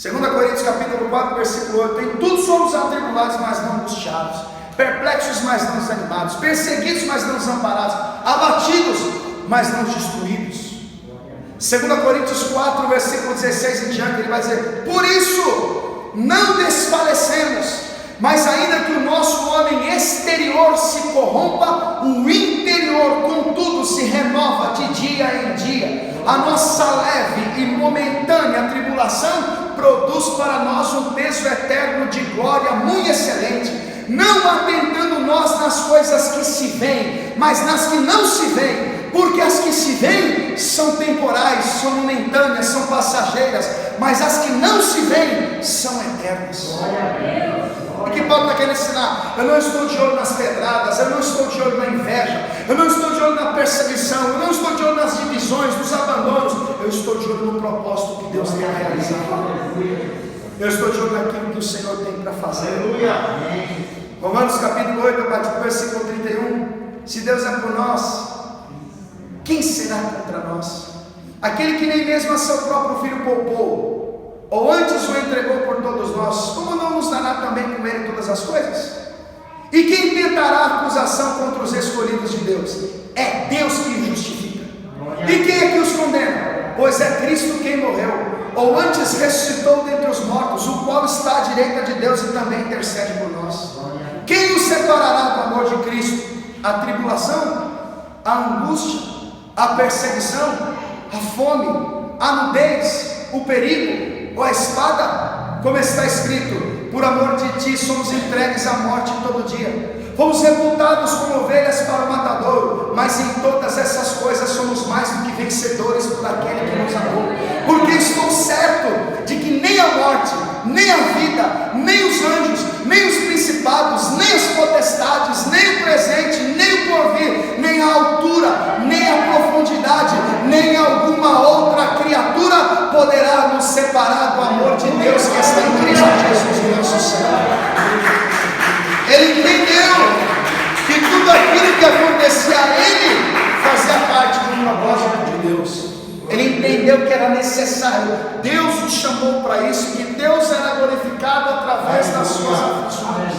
2 Coríntios capítulo 4, versículo 8: em tudo somos atribulados, mas não angustiados, perplexos, mas não desanimados, perseguidos, mas não desamparados, abatidos, mas não destruídos. 2 Coríntios 4, versículo 16 em diante, ele vai dizer: por isso não desfalecemos, mas ainda que o nosso homem exterior se corrompa, o interior contudo se renova de dia em dia. A nossa leve e momentânea tribulação produz para nós um peso eterno de glória muito excelente, não atentando nós nas coisas que se veem, mas nas que não se veem, porque as que se veem são temporais, são momentâneas, são passageiras, mas as que não se veem são eternas. O que Paulo está querendo ensinar? Eu não estou de olho nas pedradas, eu não estou de olho na inveja, eu não estou de olho na perseguição, eu não estou de olho nas divisões, nos abandonos, eu estou de olho no propósito que Deus tem a realizar. Eu estou de olho naquilo que o Senhor tem para fazer. Romanos capítulo 8, a partir do versículo 31: se Deus é por nós, quem será contra nós? Aquele que nem mesmo a seu próprio filho poupou, ou antes o entregou por todos nós, como não nos dará também com ele todas as coisas? E quem tentará acusação contra os escolhidos de Deus? É Deus que justifica. E quem é que os condena? Pois é Cristo quem morreu, ou antes ressuscitou dentre os mortos, o qual está à direita de Deus e também intercede por nós. Quem nos separará do amor de Cristo? A tribulação, a angústia, a perseguição, a fome, a nudez, o perigo ou a espada? Como está escrito: por amor de ti somos entregues à morte todo dia, fomos reputados como ovelhas para o matadouro, mas em todas essas coisas somos mais do que vencedores por aquele que nos amou. Porque estou certo de que nem a morte, nem a vida, nem os anjos, nem os principados, nem as potestades, nem o presente, nem o porvir, nem a altura, nem a profundidade, nem alguma outra criatura poderá nos separar do amor de Deus que está em Cristo Jesus, nosso Senhor. Ele entendeu que tudo aquilo que acontecia a ele fazia parte do propósito de Deus. Ele entendeu que era necessário. Deus o chamou para isso, que Deus era glorificado através das suas aflições.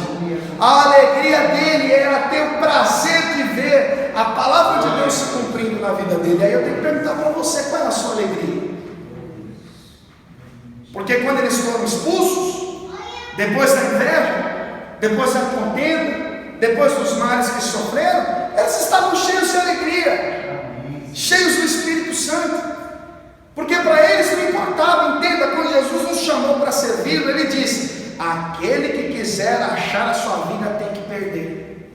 A alegria dele era ter o prazer de ver a palavra de Deus se cumprindo na vida dele. Aí eu tenho que perguntar para você: qual é a sua alegria? Porque quando eles foram expulsos, depois da inveja, depois da contenda, depois dos males que sofreram, eles estavam cheios de alegria, cheios do Espírito Santo, porque para eles não importava. Entenda, quando Jesus nos chamou para servi-lo, ele disse: aquele que quiser achar a sua vida tem que perder,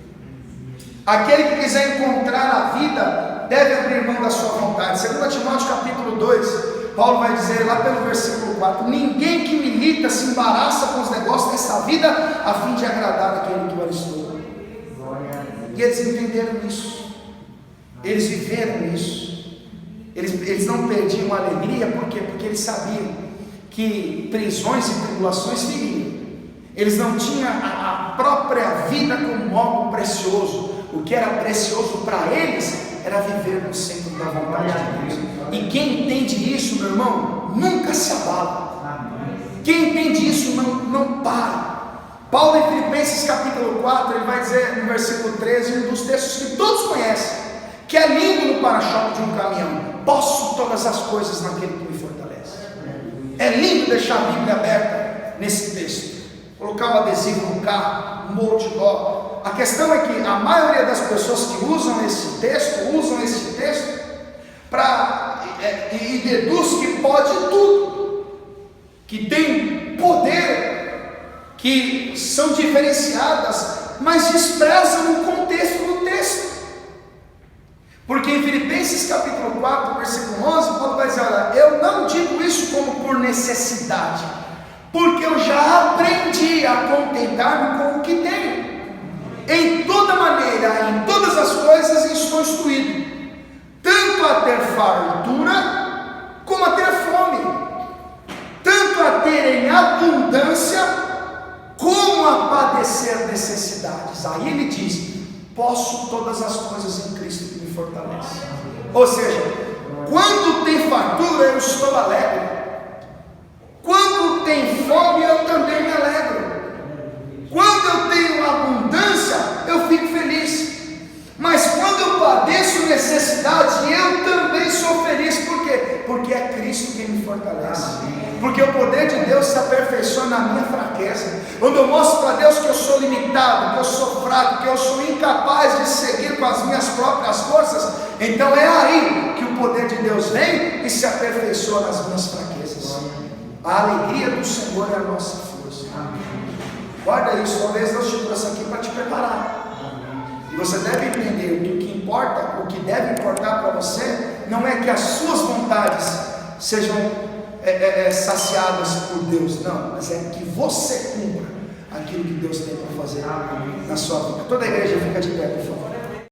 aquele que quiser encontrar a vida deve abrir mão da sua vontade. 2 Timóteo capítulo 2, Paulo vai dizer lá pelo versículo 4: ninguém que milita se embaraça com os negócios dessa vida, a fim de agradar aquele que o alistou. E eles entenderam isso, eles viveram isso. Eles não perdiam a alegria, por quê? Porque eles sabiam que prisões e tribulações viriam. Eles não tinham a própria vida como algo precioso. O que era precioso para eles era viver no centro da vontade de Deus. E quem entende isso, meu irmão, nunca se abala. Quem entende isso não para. Paulo, em Filipenses capítulo 4, ele vai dizer no versículo 13, um dos textos que todos conhecem, que é lindo no para-choque de um caminhão: posso todas as coisas naquele que me fortalece. É lindo deixar a Bíblia aberta nesse texto, colocar um adesivo no carro, um outdoor. A questão é que a maioria das pessoas que usam esse texto e deduz que pode tudo, que tem poder, que são diferenciadas, mas desprezam o contexto do texto. Porque em Filipenses capítulo 4, versículo 11, Paulo vai dizer: olha, eu não digo isso como por necessidade, porque eu já aprendi a contentar-me com o que tenho. Em toda maneira, em todas as coisas estou instruído, tanto a ter fartura, como a ter fome, tanto a ter em abundância, como a padecer necessidades. Aí ele diz: posso todas as coisas em Cristo que me fortalece. Ou seja, quando tem fartura eu estou alegre, quando tem fome eu também me alegro, quando eu tenho abundância eu fico feliz, mas quando eu padeço necessidade eu também sou feliz. Por quê? Porque é Cristo quem me fortalece. Porque o poder de Deus se aperfeiçoa na minha fraqueza. Quando eu mostro para Deus que eu sou limitado, que eu sou fraco, que eu sou incapaz de seguir com as minhas próprias forças, então é aí que o poder de Deus vem e se aperfeiçoa nas minhas fraquezas. A alegria do Senhor é a nossa força. Guarda isso, talvez Deus te trouxe aqui para te preparar. E você deve entender que o que importa, o que deve importar para você, não é que as suas vontades sejam saciadas por Deus, não, mas é que você cumpra aquilo que Deus tem para fazer na sua vida. Toda a igreja fica de pé, por favor.